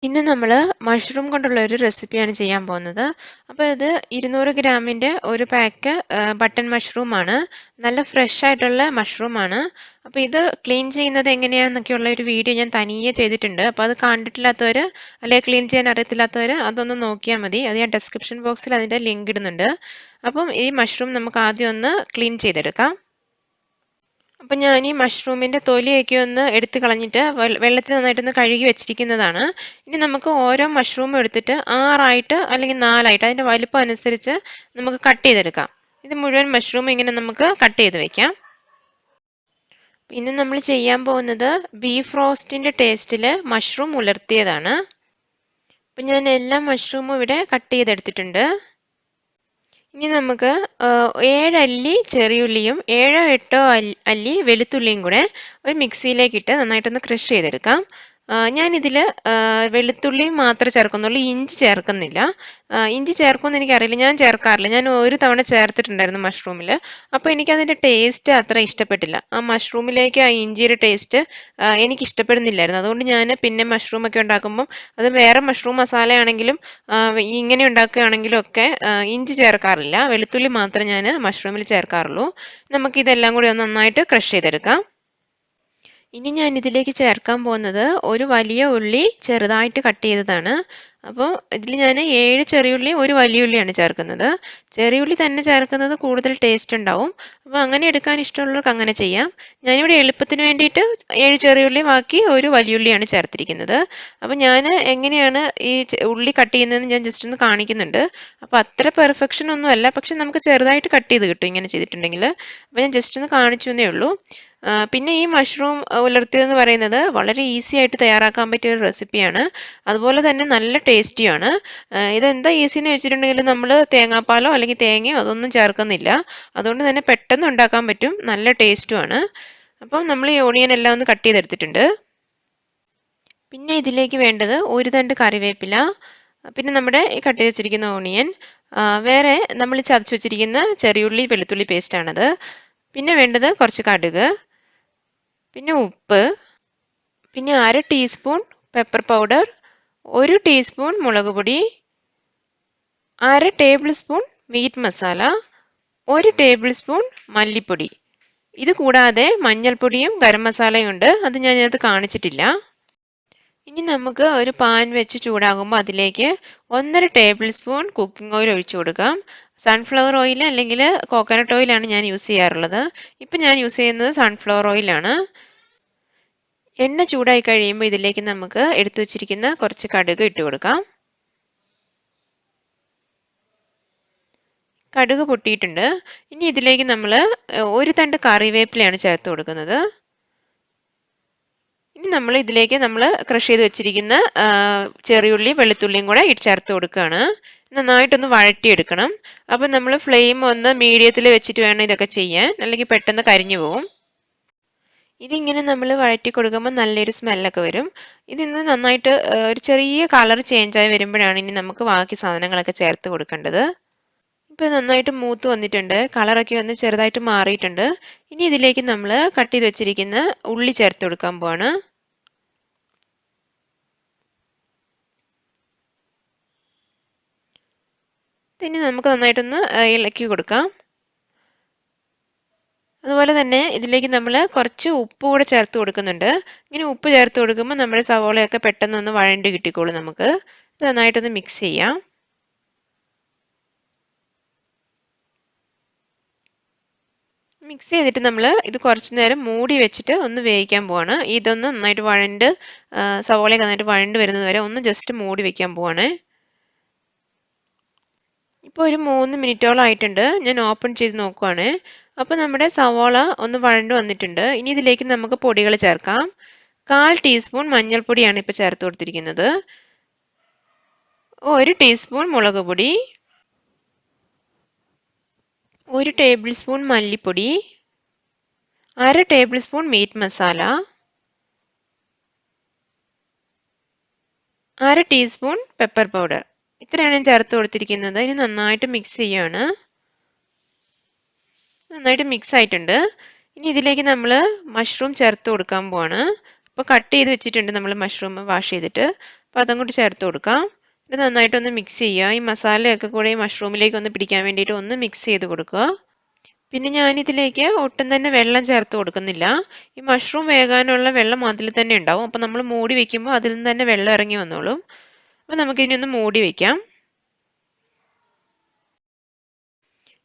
ഇന്ന് നമ്മൾ മഷ്റൂം കൊണ്ടുള്ള ഒരു റെസിപ്പിയാണ് ചെയ്യാൻ പോകുന്നത്. അപ്പോൾ ഇത് 200 ഗ്രാമിൻ്റെ ഒരു പാക്ക് ബട്ടൺ മഷ്റൂം ആണ്. നല്ല ഫ്രഷ് ആയിട്ടുള്ള മഷ്റൂം ആണ്. അപ്പോൾ ഇത് ക്ലീൻ ചെയ്യുന്നത് എങ്ങനെയാണെന്നൊക്കെയുള്ള ഒരു വീഡിയോ ഞാൻ തനിയെ ചെയ്തിട്ടുണ്ട്. അപ്പോൾ അത് കണ്ടിട്ടില്ലാത്തവർ അല്ലെങ്കിൽ ക്ലീൻ ചെയ്യാൻ അറിയത്തില്ലാത്തവർ അതൊന്ന് നോക്കിയാൽ മതി. അത് ഞാൻ ഡിസ്ക്രിപ്ഷൻ ബോക്സിൽ അതിൻ്റെ ലിങ്ക് ഇടുന്നുണ്ട്. അപ്പം ഈ മഷ്റൂം നമുക്ക് ആദ്യം ഒന്ന് ക്ലീൻ ചെയ്തെടുക്കാം. അപ്പം ഞാൻ ഈ മഷ്റൂമിൻ്റെ തൊലിയൊക്കെ ഒന്ന് എടുത്ത് കളഞ്ഞിട്ട് വെള്ളത്തിൽ നന്നായിട്ടൊന്ന് കഴുകി വെച്ചിരിക്കുന്നതാണ്. ഇനി നമുക്ക് ഓരോ മഷ്റൂമും എടുത്തിട്ട് 6 അല്ലെങ്കിൽ 4 അതിൻ്റെ വലിപ്പം അനുസരിച്ച് നമുക്ക് കട്ട് ചെയ്തെടുക്കാം. ഇത് മുഴുവൻ മഷ്റൂം ഇങ്ങനെ നമുക്ക് കട്ട് ചെയ്ത് വെക്കാം. പിന്നെ നമ്മൾ ചെയ്യാൻ പോകുന്നത് ബീഫ് റോസ്റ്റിൻ്റെ ടേസ്റ്റിൽ മഷ്റൂം ഉലർത്തിയതാണ്. അപ്പം ഞാൻ എല്ലാ മഷ്റൂമും ഇവിടെ കട്ട് ചെയ്തെടുത്തിട്ടുണ്ട്. ഇനി നമുക്ക് 7 അല്ലി ചെറിയുള്ളിയും 7-8 അല്ലി വെളുത്തുള്ളിയും കൂടെ ഒരു മിക്സിയിലേക്ക് ഇട്ട് നന്നായിട്ടൊന്ന് ക്രഷ് ചെയ്തെടുക്കാം. ഞാനിതിൽ വെളുത്തുള്ളി മാത്രമേ ചേർക്കുന്നുള്ളൂ, ഇഞ്ചി ചേർക്കുന്നില്ല. ഇഞ്ചി ചേർക്കുമെന്ന് എനിക്കറിയില്ല, ഞാൻ ചേർക്കാറില്ല. ഞാൻ ഒരു തവണ ചേർത്തിട്ടുണ്ടായിരുന്നു മഷ്റൂമിൽ. അപ്പോൾ എനിക്കതിൻ്റെ ടേസ്റ്റ് അത്ര ഇഷ്ടപ്പെട്ടില്ല. ആ മഷ്റൂമിലേക്ക് ആ ഇഞ്ചിയുടെ ടേസ്റ്റ് എനിക്ക് ഇഷ്ടപ്പെടുന്നില്ലായിരുന്നു. അതുകൊണ്ട് ഞാൻ പിന്നെ മഷ്റൂമൊക്കെ ഉണ്ടാക്കുമ്പം അത് വേറെ മഷ്റൂം മസാലയാണെങ്കിലും ഇങ്ങനെ ഉണ്ടാക്കുകയാണെങ്കിലും ഒക്കെ ഇഞ്ചി ചേർക്കാറില്ല. വെളുത്തുള്ളി മാത്രമേ ഞാൻ മഷ്റൂമിൽ ചേർക്കാറുള്ളൂ. നമുക്കിതെല്ലാം കൂടി ഒന്ന് നന്നായിട്ട് ക്രഷ് ചെയ്തെടുക്കാം. ഇനി ഞാൻ ഇതിലേക്ക് ചേർക്കാൻ പോകുന്നത് ഒരു വലിയ ഉള്ളി ചെറുതായിട്ട് കട്ട് ചെയ്തതാണ്. അപ്പോൾ ഇതിൽ ഞാൻ 7 ചെറിയുള്ളി ഒരു വലിയ ഉള്ളിയാണ് ചേർക്കുന്നത്. ചെറിയുള്ളി തന്നെ ചേർക്കുന്നത് കൂടുതൽ ടേസ്റ്റ് ഉണ്ടാവും. അപ്പോൾ അങ്ങനെ എടുക്കാൻ ഇഷ്ടമുള്ളവർക്ക് അങ്ങനെ ചെയ്യാം. ഞാനിവിടെ എളുപ്പത്തിന് വേണ്ടിയിട്ട് 7 ചെറിയുള്ളി ബാക്കി ഒരു വലിയുള്ളിയാണ് ചേർത്തിരിക്കുന്നത്. അപ്പോൾ ഞാൻ എങ്ങനെയാണ് ഈ ഉള്ളി കട്ട് ചെയ്യുന്നതെന്ന് ഞാൻ ജസ്റ്റ് ഒന്ന് കാണിക്കുന്നുണ്ട്. അപ്പോൾ അത്ര പെർഫെക്ഷൻ ഒന്നും അല്ല, പക്ഷെ നമുക്ക് ചെറുതായിട്ട് കട്ട് ചെയ്ത് കിട്ടും ഇങ്ങനെ ചെയ്തിട്ടുണ്ടെങ്കിൽ. അപ്പോൾ ഞാൻ ജസ്റ്റ് ഒന്ന് കാണിച്ചു എന്നേ ഉള്ളൂ. പിന്നെ ഈ മഷ്റൂം ഉലർത്തിയതെന്ന് പറയുന്നത് വളരെ ഈസി ആയിട്ട് തയ്യാറാക്കാൻ പറ്റിയ ഒരു റെസിപ്പിയാണ്. അതുപോലെ തന്നെ നല്ല ടേസ്റ്റിയാണ്. ഇതെന്താ ഈസി എന്ന് വെച്ചിട്ടുണ്ടെങ്കിൽ നമ്മൾ തേങ്ങാപ്പാലോ അല്ലെങ്കിൽ തേങ്ങയോ അതൊന്നും ചേർക്കുന്നില്ല. അതുകൊണ്ട് തന്നെ പെട്ടെന്ന് ഉണ്ടാക്കാൻ പറ്റും, നല്ല ടേസ്റ്റുമാണ്. അപ്പം നമ്മൾ ഈ ഓണിയൻ എല്ലാം ഒന്ന് കട്ട് ചെയ്തെടുത്തിട്ടുണ്ട്. പിന്നെ ഇതിലേക്ക് വേണ്ടത് ഒരു തണ്ട് കറിവേപ്പില, പിന്നെ നമ്മുടെ ഈ കട്ട് ചെയ്ത് വെച്ചിരിക്കുന്ന ഓണിയൻ, വേറെ നമ്മൾ ചതച്ച് വെച്ചിരിക്കുന്ന ചെറിയുള്ളി വെളുത്തുള്ളി പേസ്റ്റാണത്. പിന്നെ വേണ്ടത് കുറച്ച് കടുക്, പിന്നെ ഉപ്പ്, പിന്നെ 1/2 ടീസ്പൂൺ പെപ്പർ പൗഡർ, 1 ടീസ്പൂൺ മുളക് പൊടി, 1/2 table spoon meat masala, 1 table spoon മല്ലിപ്പൊടി. ഇത് കൂടാതെ മഞ്ഞൾപ്പൊടിയും ഗരം മസാലയും ഉണ്ട്, അത് ഞാനത് കാണിച്ചിട്ടില്ല. ഇനി നമുക്ക് ഒരു പാൻ വെച്ച് ചൂടാകുമ്പോൾ അതിലേക്ക് 1.5 ടേബിൾ സ്പൂൺ കുക്കിംഗ് ഓയിൽ ഒഴിച്ചു കൊടുക്കാം. സൺഫ്ലവർ ഓയിൽ അല്ലെങ്കിൽ കോക്കനട്ട് ഓയിലാണ് ഞാൻ യൂസ് ചെയ്യാറുള്ളത്. ഇപ്പം ഞാൻ യൂസ് ചെയ്യുന്നത് സൺഫ്ലവർ ഓയിലാണ്. എണ്ണ ചൂടായി കഴിയുമ്പോൾ ഇതിലേക്ക് നമുക്ക് എടുത്തു വച്ചിരിക്കുന്ന കുറച്ച് കടുക് ഇട്ട് കൊടുക്കാം. കടുക് പൊട്ടിയിട്ടുണ്ട്. ഇനി ഇതിലേക്ക് നമ്മൾ ഒരു തണ്ട് കറിവേപ്പിലയാണ് ചേർത്ത് കൊടുക്കുന്നത്. ഇനി നമ്മൾ ഇതിലേക്ക് ക്രഷ് ചെയ്ത് വെച്ചിരിക്കുന്ന ചെറിയുള്ളി വെളുത്തുള്ളിയും കൂടെ ചേർത്ത് കൊടുക്കുകയാണ്. നന്നായിട്ടൊന്ന് വഴറ്റിയെടുക്കണം. അപ്പം നമ്മൾ ഫ്ലെയിം ഒന്ന് മീഡിയത്തിൽ വെച്ചിട്ട് വേണം ഇതൊക്കെ ചെയ്യാൻ, അല്ലെങ്കിൽ പെട്ടെന്ന് കരിഞ്ഞു പോകും. ഇതിങ്ങനെ നമ്മൾ വഴറ്റി കൊടുക്കുമ്പോൾ നല്ലൊരു സ്മെല്ലൊക്കെ വരും. ഇതിന്ന് നന്നായിട്ട് ഒരു ചെറിയ കളർ ചേഞ്ചായി വരുമ്പോഴാണ് ഇനി നമുക്ക് ബാക്കി സാധനങ്ങളൊക്കെ ചേർത്ത് കൊടുക്കേണ്ടത്. ഇപ്പോൾ നന്നായിട്ട് മൂത്ത് വന്നിട്ടുണ്ട്, കളറൊക്കെ ഒന്ന് ചെറുതായിട്ട് മാറിയിട്ടുണ്ട്. ഇനി ഇതിലേക്ക് നമ്മൾ കട്ട് ചെയ്ത് വെച്ചിരിക്കുന്ന ഉള്ളി ചേർത്ത് കൊടുക്കാൻ പോവാണ്. ഇനി നമുക്ക് നന്നായിട്ടൊന്ന് ഇളക്കി കൊടുക്കാം. അതുപോലെ തന്നെ ഇതിലേക്ക് നമ്മൾ കുറച്ച് ഉപ്പ് കൂടെ ചേർത്ത് കൊടുക്കുന്നുണ്ട്. ഇങ്ങനെ ഉപ്പ് ചേർത്ത് കൊടുക്കുമ്പോൾ നമ്മുടെ സവോളയൊക്കെ പെട്ടെന്നൊന്ന് വഴണ്ട് കിട്ടിക്കോളും. നമുക്ക് ഇത് നന്നായിട്ടൊന്ന് മിക്സ് ചെയ്യാം. മിക്സ് ചെയ്തിട്ട് നമ്മൾ ഇത് കുറച്ച് നേരം മൂടി വെച്ചിട്ട് ഒന്ന് വേവിക്കാൻ പോവാണ്. ഇതൊന്ന് നന്നായിട്ട് വഴണ്ട് സവോളയൊക്കെ നന്നായിട്ട് വഴണ്ട് വരുന്നത് വരെ ഒന്ന് ജസ്റ്റ് മൂടി വെക്കാൻ പോവാണ്. ഇപ്പോൾ ഒരു 3 മിനിറ്റോളം ആയിട്ടുണ്ട്. ഞാൻ ഓപ്പൺ ചെയ്ത് നോക്കുവാണ്. അപ്പോൾ നമ്മുടെ സവോള ഒന്ന് വഴണ്ട് വന്നിട്ടുണ്ട്. ഇനി ഇതിലേക്ക് നമുക്ക് പൊടികൾ ചേർക്കാം. 1/4 ടീസ്പൂൺ മഞ്ഞൾപ്പൊടിയാണ് ഇപ്പോൾ ചേർത്ത് കൊടുത്തിരിക്കുന്നത്. 1 ടീസ്പൂൺ മുളക് പൊടി, 1 ടേബിൾ സ്പൂൺ മല്ലിപ്പൊടി, 1/2 table spoon meat masala, 1/2 teaspoon pepper powder. ഇത്രയാണ് ഞാൻ ചേർത്ത് കൊടുത്തിരിക്കുന്നത്. ഇനി നന്നായിട്ട് മിക്സ് ചെയ്യുകയാണ്. നന്നായിട്ട് മിക്സ് ആയിട്ടുണ്ട്. ഇനി ഇതിലേക്ക് നമ്മൾ മഷ്റൂം ചേർത്ത് കൊടുക്കാൻ പോവാണ്. അപ്പോൾ കട്ട് ചെയ്ത് വെച്ചിട്ടുണ്ട് നമ്മൾ മഷ്റൂം വാഷ് ചെയ്തിട്ട്. അപ്പോൾ അതും കൂടി ചേർത്ത് കൊടുക്കാം. ഇത് നന്നായിട്ടൊന്ന് മിക്സ് ചെയ്യുക. ഈ മസാലയൊക്കെ കൂടെ ഈ മഷ്റൂമിലേക്ക് ഒന്ന് പിടിക്കാൻ വേണ്ടിയിട്ട് ഒന്ന് മിക്സ് ചെയ്ത് കൊടുക്കുക. പിന്നെ ഞാനിതിലേക്ക് ഒട്ടും തന്നെ വെള്ളം ചേർത്ത് കൊടുക്കുന്നില്ല. ഈ മഷ്റൂം വേകാനുള്ള വെള്ളം അതിൽ തന്നെ ഉണ്ടാവും. അപ്പോൾ നമ്മൾ മൂടി വെക്കുമ്പോൾ അതിൽ നിന്ന് തന്നെ വെള്ളം ഇറങ്ങി വന്നോളും. അപ്പോൾ നമുക്കിനി ഒന്ന് മൂടി വെക്കാം.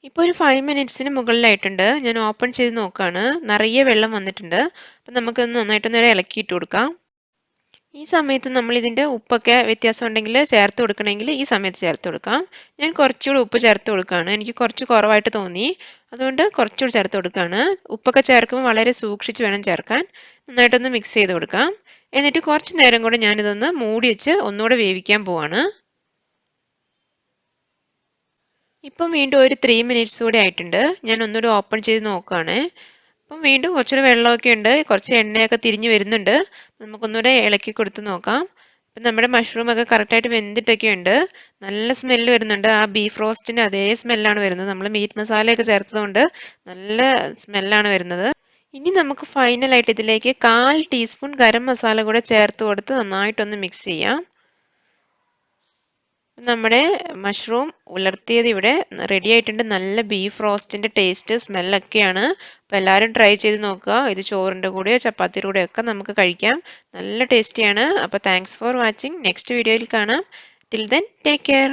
ഇപ്പോൾ ഒരു 5 മിനിറ്റ്സിന് മുകളിലായിട്ടുണ്ട്. ഞാൻ ഓപ്പൺ ചെയ്ത് നോക്കുകയാണ്. നിറയെ വെള്ളം വന്നിട്ടുണ്ട്. അപ്പം നമുക്കൊന്ന് നന്നായിട്ടൊന്ന് ഇളക്കിയിട്ട് കൊടുക്കാം. ഈ സമയത്ത് നമ്മൾ ഇതിൻ്റെ ഉപ്പൊക്കെ വ്യത്യാസം ഉണ്ടെങ്കിൽ ചേർത്ത് കൊടുക്കണമെങ്കിൽ ഈ സമയത്ത് ചേർത്ത് കൊടുക്കാം. ഞാൻ കുറച്ചുകൂടി ഉപ്പ് ചേർത്ത് കൊടുക്കുകയാണ്. എനിക്ക് കുറച്ച് കുറവായിട്ട് തോന്നി. അതുകൊണ്ട് കുറച്ചുകൂടി ചേർത്ത് കൊടുക്കുകയാണ്. ഉപ്പൊക്കെ ചേർക്കുമ്പോൾ വളരെ സൂക്ഷിച്ച് വേണം ചേർക്കാൻ. നന്നായിട്ടൊന്ന് മിക്സ് ചെയ്ത് കൊടുക്കാം. എന്നിട്ട് കുറച്ച് നേരം കൂടെ ഞാനിതൊന്ന് മൂടി വെച്ച് ഒന്നുകൂടെ വേവിക്കാൻ പോവാണ്. ഇപ്പം വീണ്ടും ഒരു 3 മിനിറ്റ്സ് കൂടി ആയിട്ടുണ്ട്. ഞാൻ ഒന്നുകൂടി ഓപ്പൺ ചെയ്ത് നോക്കുകയാണ്. അപ്പം വീണ്ടും കുറച്ചൊരു വെള്ളമൊക്കെ ഉണ്ട്. കുറച്ച് എണ്ണയൊക്കെ തിരിഞ്ഞ് വരുന്നുണ്ട്. നമുക്കൊന്നുകൂടെ ഇളക്കി കൊടുത്ത് നോക്കാം. അപ്പം നമ്മുടെ മഷ്റൂം ഒക്കെ കറക്റ്റായിട്ട് വെന്തിട്ടൊക്കെ ഉണ്ട്. നല്ല സ്മെല്ല് വരുന്നുണ്ട്. ആ ബീഫ് റോസ്റ്റിൻ്റെ അതേ സ്മെല്ലാണ് വരുന്നത്. നമ്മൾ മീറ്റ് മസാലയൊക്കെ ചേർത്തതുകൊണ്ട് നല്ല സ്മെല്ലാണ് വരുന്നത്. ഇനി നമുക്ക് ഫൈനലായിട്ട് ഇതിലേക്ക് 1/4 ടീസ്പൂൺ ഗരം മസാല കൂടെ ചേർത്ത് കൊടുത്ത് നന്നായിട്ടൊന്ന് മിക്സ് ചെയ്യാം. നമ്മുടെ മഷ്റൂം ഉലർത്തിയത് ഇവിടെ റെഡി ആയിട്ടുണ്ട്. നല്ല ബീഫ് റോസ്റ്റിന്റെ ടേസ്റ്റ് സ്മെല്ലൊക്കെയാണ്. അപ്പോൾ എല്ലാവരും ട്രൈ ചെയ്ത് നോക്കുക. ഇത് ചോറിൻ്റെ കൂടെയോ ചപ്പാത്തിയുടെ കൂടെയോ ഒക്കെ നമുക്ക് കഴിക്കാം. നല്ല ടേസ്റ്റിയാണ്. അപ്പോൾ താങ്ക്സ് ഫോർ വാച്ചിങ്. നെക്സ്റ്റ് വീഡിയോയിൽ കാണാം. Till then take care.